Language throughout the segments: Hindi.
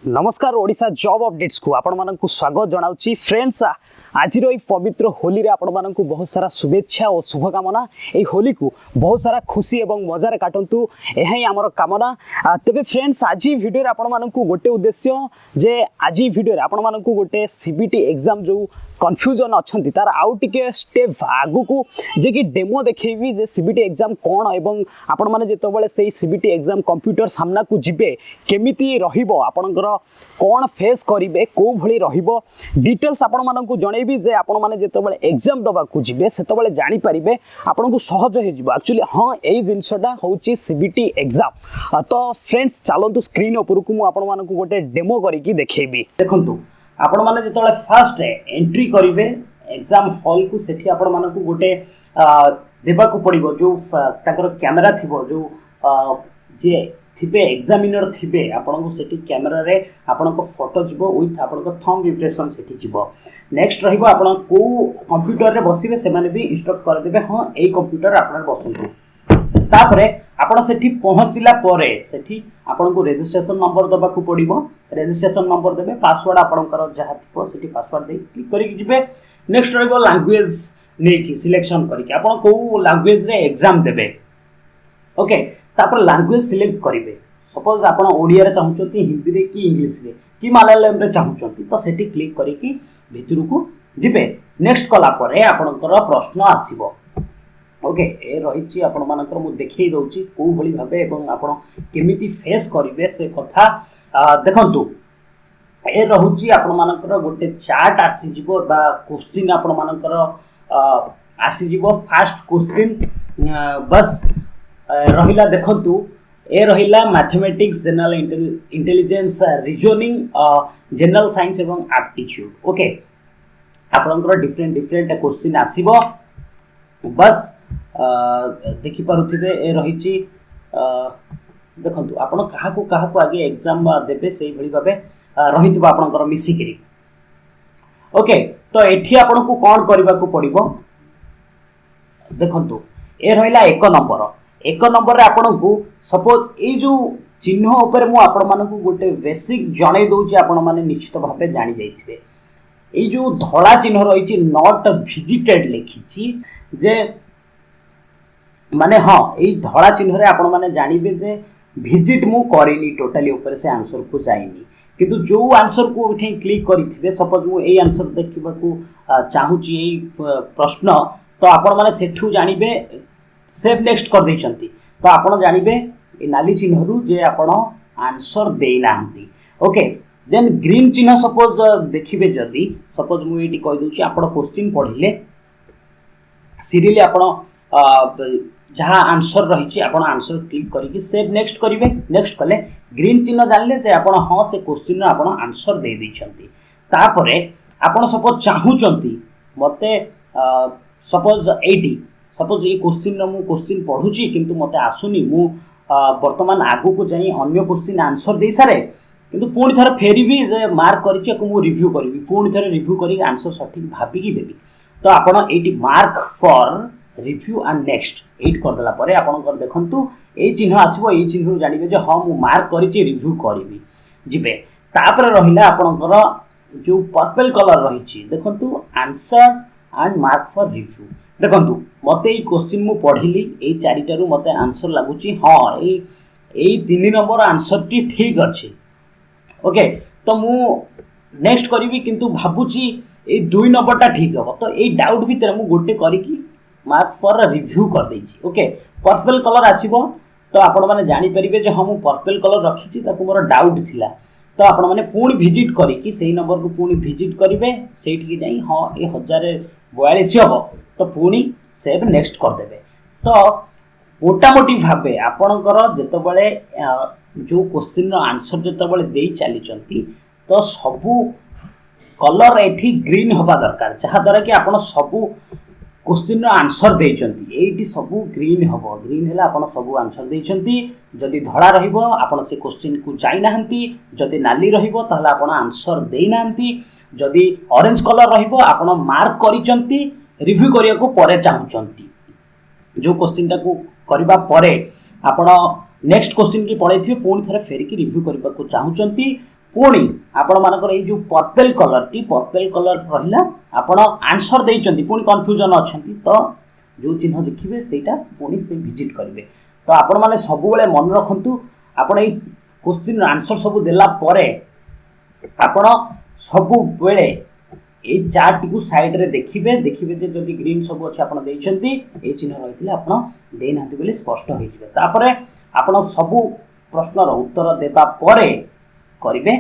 नमस्कार ओडिशा जॉब अपडेट्स को आपण मानक स्वागत जनाऊँगी फ्रेंड्स। आज पवित्र होली रे आपण मानक बहुत सारा शुभेच्छा और शुभकामना। ये होली को बहुत सारा खुशी एवं मजार काटतु यह आमर कामना। तेरे फ्रेंड्स आज वीडियो रे आपण मानक गोटे उद्देश्य जे आज वीडियो रे आपण मानक गोटे सीबीटी एग्जाम जो कन्फ्यूजन अच्छा तार आउ टे स्टेप आगु को जे कि डेमो देखेबी जे सीबीटी एग्जाम कौन एवं आपण माने जेतबेले से सीबीटी एग्जाम कंप्यूटर सामना को जिबे केमिति रहिबो आपणकर कौन फेस करिवे को भली रहिबो डिटेल्स आपण मानकु जणेबी जे आपण माने जेतबेले एग्जाम दबा को जिबे सेतबेले जानि परिबे आपण को सहज हे जिवो। एक्चुअली हां एई जिंसटा होची सीबीटी एग्जाम। तो फ्रेंड्स चलंतु स्क्रीन ऊपर को मु आपण मानकु गोटे डेमो करिकि देखेबी। देखंतु आपण माने जेतबेले फर्स्ट एंट्री करिवे एग्जाम हॉल को सेठी आपण मानकु गोटे देबा को पड़िबो जो ताकर कैमरा थिबो जो जे थिबे एग्जामिनर थिबे आपण को सेठी कैमरा रे आपण को फोटो जिवो विथ आपण को थंब इंप्रेशन सेठी जिवो। नेक्स्ट रहिबो आपण को कंप्यूटर रे बसिबे से माने भी इंस्ट्रक्ट कर देबे हां एई कंप्यूटर आपण बसंतु। तापरे आपण सेठी पहुंचला परे सेठी आपण को रजिस्ट्रेशन नंबर दबा को पड़िबो। रजिस्ट्रेशन नंबर देबे पासवर्ड आपणकर जहा थिबो सेठी पासवर्ड दे क्लिक करि जिबे। नेक्स्ट रहिबो लैंग्वेज ने की सिलेक्शन करिके आपण को लैंग्वेज रे एग्जाम देबे। ओके तापर लैंग्वेज सिलेक्ट करिवे। सपोज आपण ओडिया रे चाहउछंती हिंदी रे की इंग्लिश रे की मलयालम रे चाहउछंती तो सेठी क्लिक करिकि भितर को जिबे। नेक्स्ट कला परे आपणकर प्रश्न आसीबो। ओके ए रहिछि आपण मानकर मु देखै दउछि को भली भाबे एवं आपण केमिति फेस करिवे से कथा देखंतु। ए रहुछि आपण मानकर गोटे चार्ट आसी जिवो बा क्वेश्चन आपण मानकर आसी जिवो। फर्स्ट क्वेश्चन बस रहिला देखंतु ए रहिला mathematics general intelligence reasoning general science एवं एप्टीट्यूड। ओके आपनकर डिफरेंट क्वेश्चन आसीबो। बस देखि पारुथिबे ए रहिछि देखंतु आपण काहा को आगे एग्जाम देबे सेही भली भाबे रहितबा आपनकर मिसिकरी। ओके तो एठी आपण को कोन करबा को पड़िबो देखंतु ए रहिला एक नंबर रे आपण को सपोज ए जो चिन्ह ऊपर मु आपण मानन को गोटे बेसिक जणे दउची आपण माने निश्चित भाबे जानि जाइथिबे। ए जो धळा चिन्ह रहिछि नॉट विजिटेड लिखिछि जे माने हां ए धळा चिन्ह रे आपण माने जानिबे जे विजिट मु करिनी टोटली ऊपर से आंसर को जाइनी। किंतु जो आंसर को उठे क्लिक करिथिबे सपोज मु ए आंसर देखिबा को चाहूची ए प्रश्न तो आपण माने सेठू जानिबे सेव नेक्स्ट कर दैछंती तो आपण जानिबे ए नाली चिन्ह रु जे आपण आंसर देई नाहंती। ओके देन ग्रीन चिन्ह सपोज देखिबे जदी सपोज मु एटी कहि दउची आपण क्वेश्चन पढिले सीरियली आपण जहाँ आंसर रही आपण आंसर क्लिक करिकि सेव नेक्स्ट करिवे। नेक्स्ट कले ग्रीन चिन्ह जानले जे आपण हां से क्वेश्चन रो आपण आंसर दे दैछंती। तापरे आपण सपोज चाहूचंती मते सपोज 80 सपोज ये क्वेश्चन रो मु क्वेश्चन पढुची किंतु मते आसुनी मु वर्तमान आगु को जाई अन्य क्वेश्चन आंसर दे सारे किंतु पुणी थर फेरिबी जे मार्क करिके को मु रिव्यू करिवि पुणी थर रिव्यू करी आंसर सठिक भाबी की देबी। तो आपण एटी mark for review and next एट कर देला परे आपण कर देखंतु ए चिन्ह आसीबो। ए चिन्ह जानिबे जे हां मु मार्क करिके रिव्यू करिवि जिबे। तापर रहिला आपणकर जो पर्पल कलर रहिछि देखंतु answer and mark for review. देखंतु मते ई क्वेश्चन मु पढिली ए चारिटारु मते आंसर लागुची हां ए 3 नंबर आंसर टी ठीक अछि। ओके तो मु नेक्स्ट करिवि किंतु भाबुची ए 2 नंबर टा ठीक हबो तो ए डाउट भीतर मु गोटे करिकि मार्क फॉर रिव्यू कर देछि। ओके पर्पल कलर आसीबो तो आपण माने जानि परिबे जे हम पर्पल कलर रखिछि ताकु मोर डाउट थिला तो आपण माने पूर्ण विजिट करिकि सेही नंबर को पूर्ण विजिट करिवे सेठी की जाई हां ए 1042 हबो तो पूर्ण सेव नेक्स्ट कर देबे। तो मोटामोटी भाबे आपणकर जेतबेले जो क्वेश्चन रो आंसर जेतबेले देई चली चंती तो सबु कलर एठी ग्रीन होबा दरकार जहा द्वारा कि आपण सबु क्वेश्चन रो आंसर देइचंती एठी सबु ग्रीन हबो। ग्रीन हैला आपण सबु आंसर देइचंती। जदि धळा रहिबो आपण से क्वेश्चन को जाई नाहंती। जदि नाली रहिबो तहला आपण आंसर देई नाहंती। जदि ऑरेंज कलर रहिबो आपण मार्क करिचंती रिव्यू करिया को परे चाहउचंती। जो क्वेश्चन टा को करबा परे आपण नेक्स्ट क्वेश्चन की पढाइथिबे पुणी थरे फेरी की रिव्यू करबा को चाहउचंती पुणी आपण मानकर ये जो पर्पल कलर रहिला आपण आंसर देइचंती पुणी कंफ्यूजन अछंती तो जो चिन्ह देखिबे सेटा पुणी से विजिट करिवे तो आपण माने सब बेले मन रखंतु आपण ए क्वेश्चन आंसर सब देला परे आपण सब बेले ए चार्ट को साइड रे देखिबे जे जदि ग्रीन सब अछि आपण देइचंती ए चिन्ह रहितले आपण देइ नाथि बेले स्पष्ट होई जिवे तापरे आपण सब प्रश्नर उत्तर देबा परे करिवे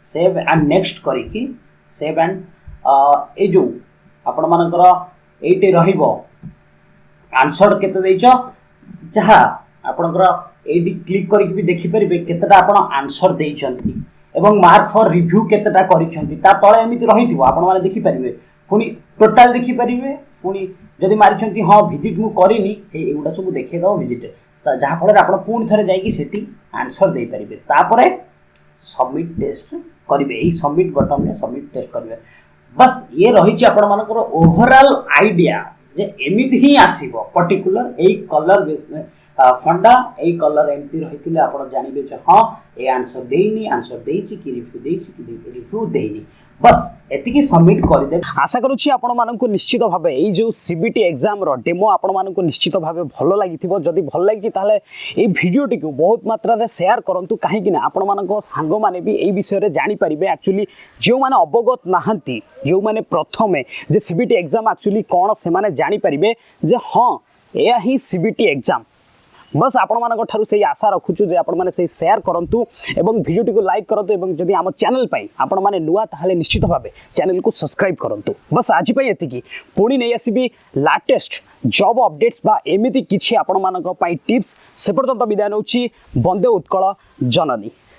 सेव एंड नेक्स्ट करिकी सेव एंड ए जो आपण मानकर एटे रहिबो आंसर केते देइछ जहा आपनकर एडी क्लिक करिक भी देखि परिबे केतेटा आपण आंसर देइचंती एवं मार्क फॉर रिव्यू केतेटा करिसंती ता तळे एमिति रहिथिबो आपण माने देखि परिबे पुनी टोटल देखि परिबे पुनी जदि मारिसंती हां विजिट मु करिनी एउडा सब देखि दो विजिट त जहा फळे आपण पुनी थरे जाई कि सेठी आंसर देइ परिबे तापरे सबमिट टेस्ट करिवे ए सबमिट बटन में सबमिट टेस्ट करिवे बस ये रही आपण मानकर ओवरऑल आइडिया जे एमिति ही आसीबो पर्टिकुलर ए कलर फंडा ए कलर एमती रहिथिले आपण जानिबे जे हां ए आंसर देइनी आंसर देइछि कि रिव्यू देइनी बस एतिकी सबमिट कर दे आशा करूछि आपण मानकु निश्चित भाबे ए जो सीबीटी एग्जाम रो डेमो आपण मानकु निश्चित भाबे भलो लागिथिबो जदि भल लागिछि ताले ए वीडियो टिकु बहुत मात्रा रे शेयर करंतु काहे कि ना आपण मानको सांग माने भी ए विषय रे जानि परिबे एक्चुअली जो माने अवगत नाहंती जो माने प्रथमे जे सीबीटी एग्जाम एक्चुअली कोन से माने जानि परिबे जे हां एया ही सीबीटी एग्जाम बस आपण मानक ठारू से आशा रखुछु जे आपण माने से शेयर करंतु एवं वीडियो टिको लाइक करंतु एवं जदि हम चैनल पई आपण माने नुवा ताहाले निश्चित भाबे चैनल को सब्सक्राइब करंतु बस आज पई एतिकी पुणी नै आसीबी लेटेस्ट जॉब अपडेट्स बा एमिति किछि आपण मानक पई टिप्स से पर्यंत विदाय नउछि वंदे उत्कल जननी।